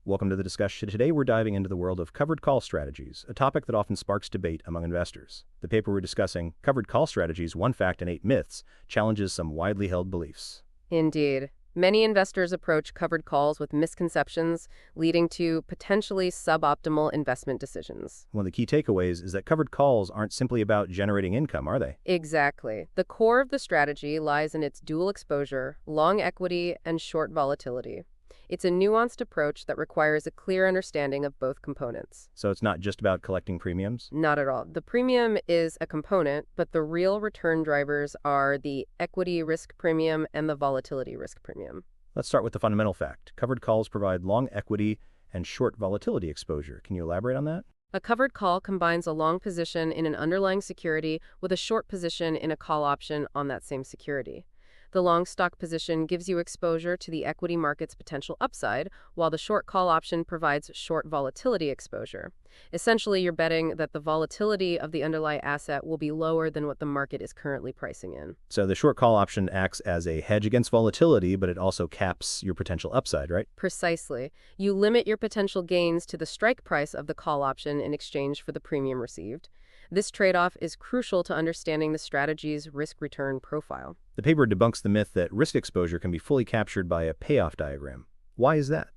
Welcome to the discussion. Today we're diving into the world of covered call strategies, a topic that often sparks debate among investors. The paper we're discussing, Covered Call Strategies, 1 Fact and 8 Myths, challenges some widely held beliefs. Indeed. Many investors approach covered calls with misconceptions, leading to potentially suboptimal investment decisions. One of the key takeaways is that covered calls aren't simply about generating income, are they? Exactly. The core of the strategy lies in its dual exposure, long equity, and short volatility. It's a nuanced approach that requires a clear understanding of both components. So it's not just about collecting premiums? Not at all. The premium is a component, but the real return drivers are the equity risk premium and the volatility risk premium. Let's start with the fundamental fact. Covered calls provide long equity and short volatility exposure. Can you elaborate on that? A covered call combines a long position in an underlying security with a short position in a call option on that same security. The long stock position gives you exposure to the equity market's potential upside, while the short call option provides short volatility exposure. Essentially, you're betting that the volatility of the underlying asset will be lower than what the market is currently pricing in. So the short call option acts as a hedge against volatility, but it also caps your potential upside, right? Precisely. You limit your potential gains to the strike price of the call option in exchange for the premium received. This trade-off is crucial to understanding the strategy's risk-return profile. The paper debunks the myth that risk exposure can be fully captured by a payoff diagram. Why is that?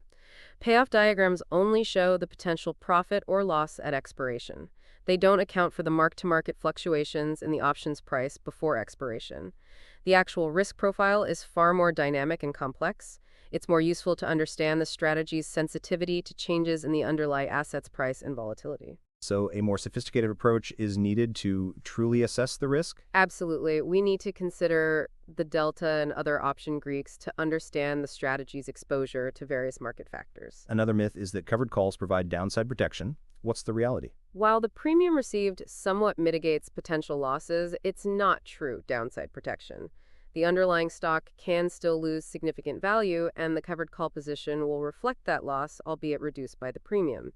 Payoff diagrams only show the potential profit or loss at expiration. They don't account for the mark-to-market fluctuations in the option's price before expiration. The actual risk profile is far more dynamic and complex. It's more useful to understand the strategy's sensitivity to changes in the underlying asset's price and volatility. So a more sophisticated approach is needed to truly assess the risk? Absolutely. We need to consider the delta and other option Greeks to understand the strategy's exposure to various market factors. Another myth is that covered calls provide downside protection. What's the reality? While the premium received somewhat mitigates potential losses, it's not true downside protection. The underlying stock can still lose significant value, and the covered call position will reflect that loss, albeit reduced by the premium.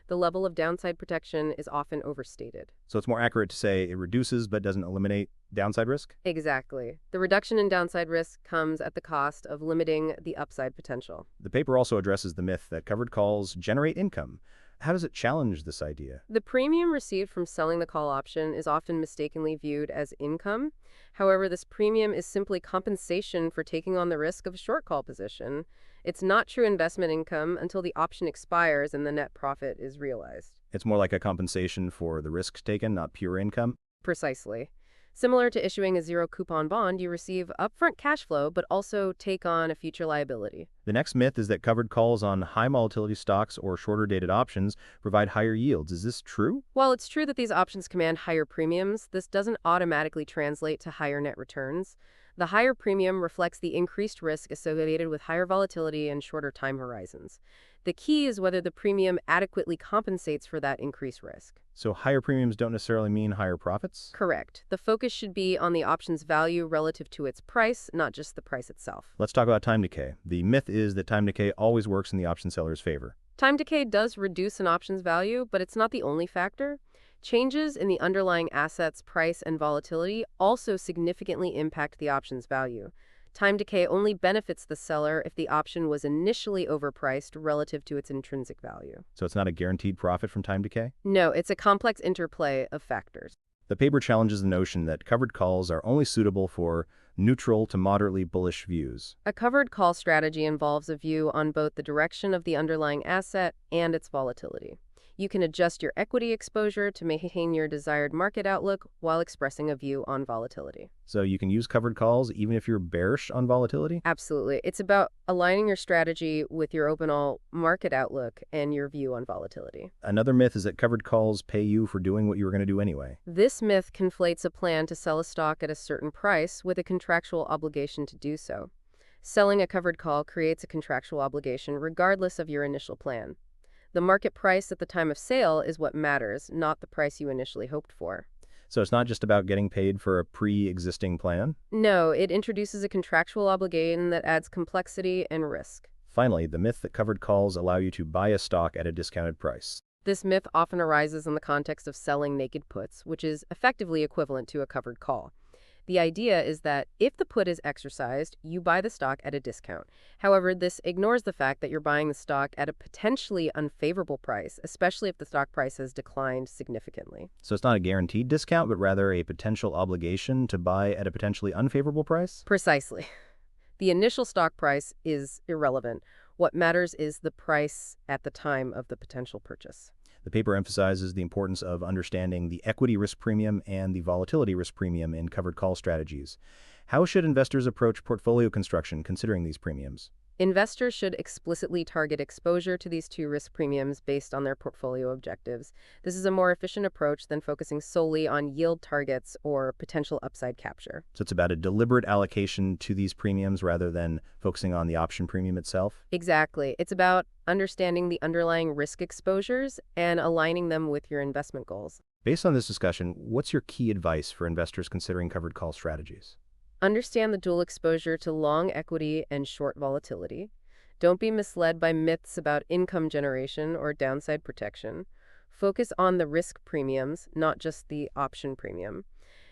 The level of downside protection is often overstated. So it's more accurate to say it reduces but doesn't eliminate downside risk? Exactly. The reduction in downside risk comes at the cost of limiting the upside potential. The paper also addresses the myth that covered calls generate income. How does it challenge this idea? The premium received from selling the call option is often mistakenly viewed as income. However, this premium is simply compensation for taking on the risk of a short call position. It's not true investment income until the option expires and the net profit is realized. It's more like a compensation for the risk taken, not pure income? Precisely. Similar to issuing a zero-coupon bond, you receive upfront cash flow but also take on a future liability. The next myth is that covered calls on high volatility stocks or shorter dated options provide higher yields. Is this true? While it's true that these options command higher premiums, this doesn't automatically translate to higher net returns. The higher premium reflects the increased risk associated with higher volatility and shorter time horizons. The key is whether the premium adequately compensates for that increased risk. So higher premiums don't necessarily mean higher profits? Correct. The focus should be on the option's value relative to its price, not just the price itself. Let's talk about time decay. The myth is that time decay always works in the option seller's favor. Time decay does reduce an option's value, but it's not the only factor. Changes in the underlying asset's price and volatility also significantly impact the option's value. Time decay only benefits the seller if the option was initially overpriced relative to its intrinsic value. So it's not a guaranteed profit from time decay? No, it's a complex interplay of factors. The paper challenges the notion that covered calls are only suitable for neutral to moderately bullish views. A covered call strategy involves a view on both the direction of the underlying asset and its volatility. You can adjust your equity exposure to maintain your desired market outlook while expressing a view on volatility. So you can use covered calls even if you're bearish on volatility? Absolutely. It's about aligning your strategy with your overall market outlook and your view on volatility. Another myth is that covered calls pay you for doing what you were going to do anyway. This myth conflates a plan to sell a stock at a certain price with a contractual obligation to do so. Selling a covered call creates a contractual obligation regardless of your initial plan. The market price at the time of sale is what matters, not the price you initially hoped for. So it's not just about getting paid for a pre-existing plan? No, it introduces a contractual obligation that adds complexity and risk. Finally, the myth that covered calls allow you to buy a stock at a discounted price. This myth often arises in the context of selling naked puts, which is effectively equivalent to a covered call. The idea is that if the put is exercised, you buy the stock at a discount. However, this ignores the fact that you're buying the stock at a potentially unfavorable price, especially if the stock price has declined significantly. So it's not a guaranteed discount, but rather a potential obligation to buy at a potentially unfavorable price? Precisely. The initial stock price is irrelevant. What matters is the price at the time of the potential purchase. The paper emphasizes the importance of understanding the equity risk premium and the volatility risk premium in covered call strategies. How should investors approach portfolio construction considering these premiums? Investors should explicitly target exposure to these two risk premiums based on their portfolio objectives. This is a more efficient approach than focusing solely on yield targets or potential upside capture. So it's about a deliberate allocation to these premiums rather than focusing on the option premium itself? Exactly. It's about understanding the underlying risk exposures and aligning them with your investment goals. Based on this discussion, what's your key advice for investors considering covered call strategies? Understand the dual exposure to long equity and short volatility. Don't be misled by myths about income generation or downside protection. Focus on the risk premiums, not just the option premium.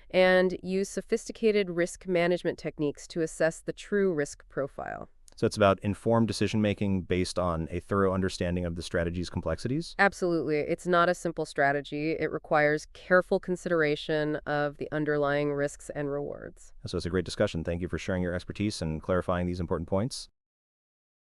And use sophisticated risk management techniques to assess the true risk profile. So it's about informed decision making based on a thorough understanding of the strategy's complexities? Absolutely. It's not a simple strategy. It requires careful consideration of the underlying risks and rewards. So it's a great discussion. Thank you for sharing your expertise and clarifying these important points.